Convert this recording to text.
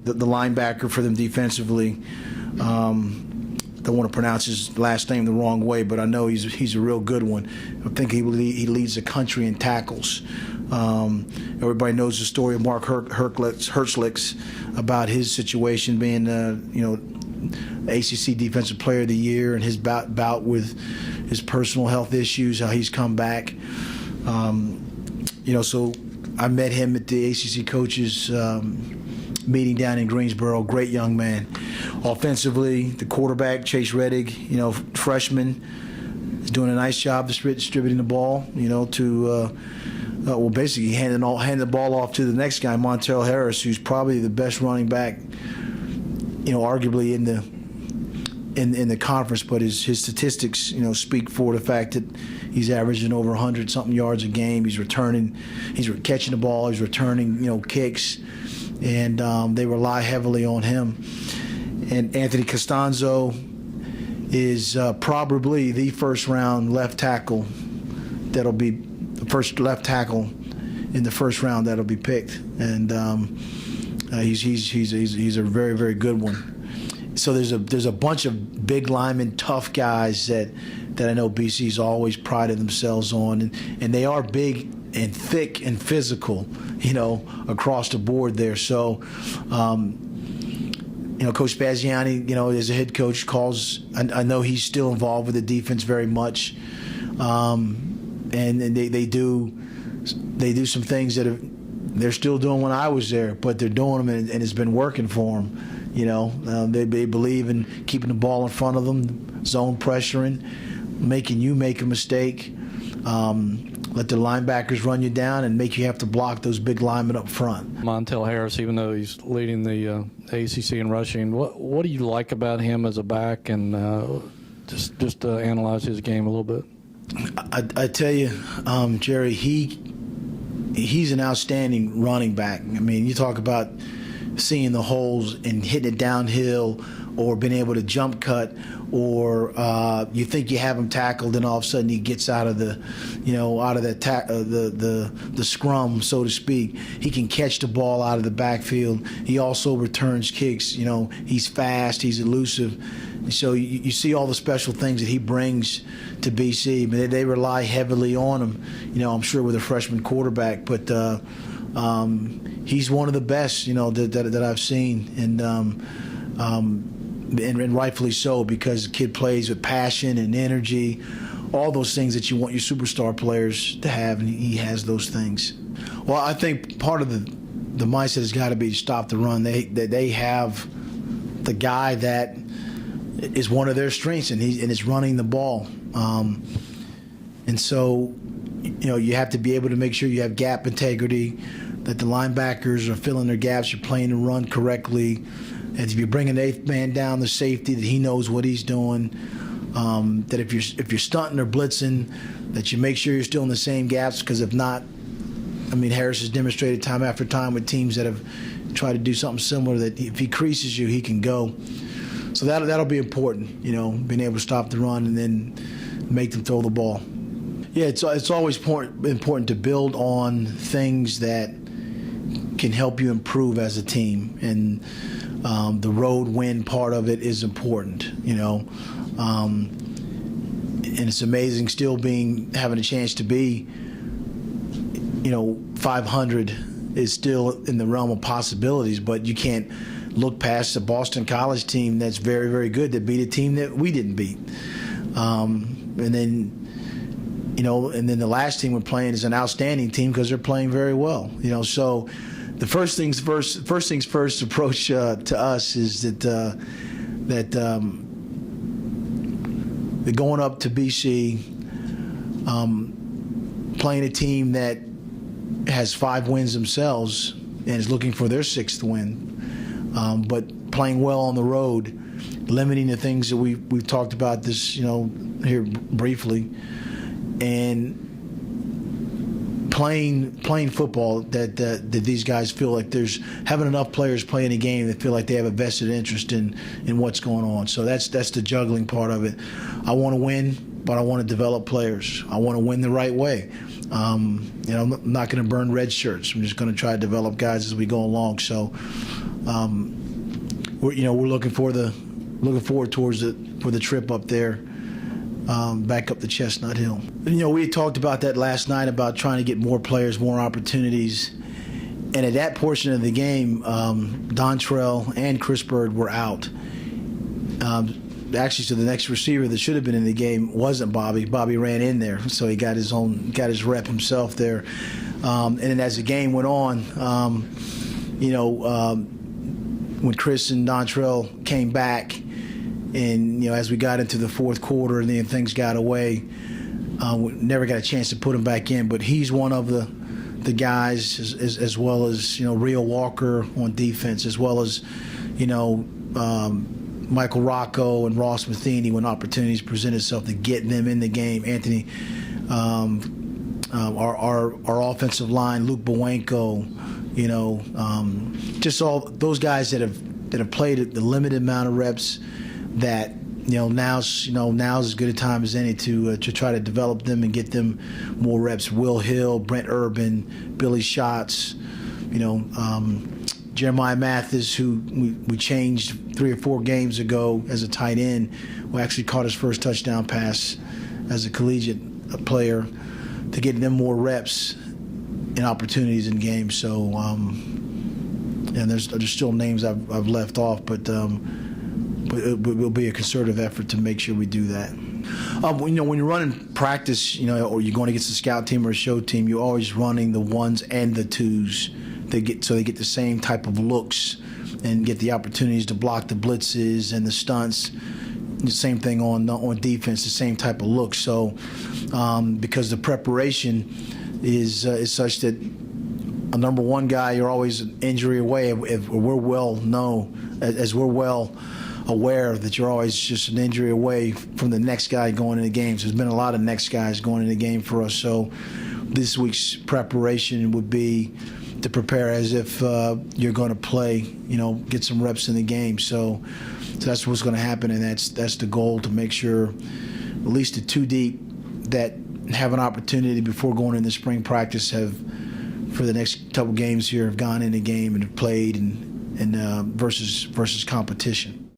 the linebacker for them defensively. Don't want to pronounce his last name the wrong way, but I know he's a real good one. I think he leads the country in tackles. Everybody knows the story of Mark Hertzlick about his situation being, ACC Defensive Player of the Year, and his bout with his personal health issues, how he's come back. So I met him at the ACC coaches meeting down in Greensboro. Great young man. Offensively, the quarterback, Chase Reddick, freshman, is doing a nice job distributing the ball, basically handing the ball off to the next guy, Montel Harris, who's probably the best running back, arguably in the conference, but his statistics, speak for the fact that he's averaging over 100-something yards a game. He's catching the ball, he's returning, kicks, and they rely heavily on him. And Anthony Costanzo is probably the first-round left tackle that'll be the first left tackle in the first round that'll be picked, and he's a very, very good one. So there's a bunch of big linemen, tough guys that I know BC's always prided themselves on, and they are big and thick and physical, across the board there. So, Coach Spaziani, as a head coach, I know he's still involved with the defense very much, and they do some things that they're still doing when I was there, but they're doing them, and it's been working for them. They believe in keeping the ball in front of them, zone pressuring, making you make a mistake, let the linebackers run you down and make you have to block those big linemen up front. Montel Harris, even though he's leading the ACC in rushing, what do you like about him as a back, and just to analyze his game a little bit? I tell you, Jerry, he's an outstanding running back. I mean, you talk about seeing the holes and hitting it downhill, or being able to jump cut, or you think you have him tackled, and all of a sudden he gets out of the scrum, so to speak. He can catch the ball out of the backfield. He also returns kicks. He's fast. He's elusive. So you see all the special things that he brings to BC. But they rely heavily on him. I'm sure with a freshman quarterback, but he's one of the best. That I've seen, and rightfully so, because the kid plays with passion and energy, all those things that you want your superstar players to have, and he has those things. Well, I think part of the mindset has got to be to stop the run. They have the guy that is one of their strengths, and it's running the ball. And so, you have to be able to make sure you have gap integrity, that the linebackers are filling their gaps, you're playing the run correctly. And if you're bringing the eighth man down, the safety, that he knows what he's doing. That if you're stunting or blitzing, that you make sure you're still in the same gaps, because if not, Harris has demonstrated time after time with teams that have tried to do something similar, that if he creases you, he can go. So that'll be important, being able to stop the run and then make them throw the ball. Yeah, it's always important to build on things that can help you improve as a team, and the road win part of it is important, and it's amazing still having a chance to be, 500 is still in the realm of possibilities, but you can't look past the Boston College team that's very, very good, that beat a team that we didn't beat, and then the last team we're playing is an outstanding team because they're playing very well, so. The first things first approach to us is that they're going up to BC, playing a team that has 5 wins themselves and is looking for their 6th win, but playing well on the road, limiting the things that we've talked about this here briefly, and playing football that these guys feel like having enough players playing a game that feel like they have a vested interest in what's going on. So that's the juggling part of it. I want to win. but I want to develop players. I want to win the right way. I'm not going to burn red shirts. I'm just going to try to develop guys as we go along. So, we're looking forward towards the trip up there, back up the Chestnut Hill. We had talked about that last night about trying to get more players, more opportunities. And at that portion of the game, Dontrell and Chris Bird were out. Actually, so the next receiver that should have been in the game wasn't Bobby. Bobby ran in there, so he got his rep himself there. And then as the game went on, when Chris and Dontrell came back, and as we got into the fourth quarter and then things got away, we never got a chance to put him back in. But he's one of the guys, as well as Rio Walker on defense, as well as Michael Rocco and Ross Matheny, when opportunities present itself to get them in the game. Anthony, our offensive line, Luke Bowenko, just all those guys that have played the limited amount of reps, that now's as good a time as any to try to develop them and get them more reps. Will Hill, Brent Urban, Billy Schatz, Jeremiah Mathis, who we changed 3 or 4 games ago as a tight end, who actually caught his first touchdown pass as a collegiate player, to get them more reps and opportunities in games. So, and there's still names I've left off, but it will be a concerted effort to make sure we do that. When you're running practice, or you're going against a scout team or a show team, you're always running the ones and the twos. They get the same type of looks and get the opportunities to block the blitzes and the stunts. The same thing on defense, the same type of look. So, because the preparation is such that a number one guy, you're always an injury away. If we're well aware that you're always just an injury away from the next guy going into games. There's been a lot of next guys going into the game for us. So, this week's preparation would be to prepare as if you're going to play, get some reps in the game. So that's what's going to happen, and that's the goal, to make sure at least the 2 deep that have an opportunity before going into spring practice have, for the next couple games here, have gone in the game and have played and versus competition.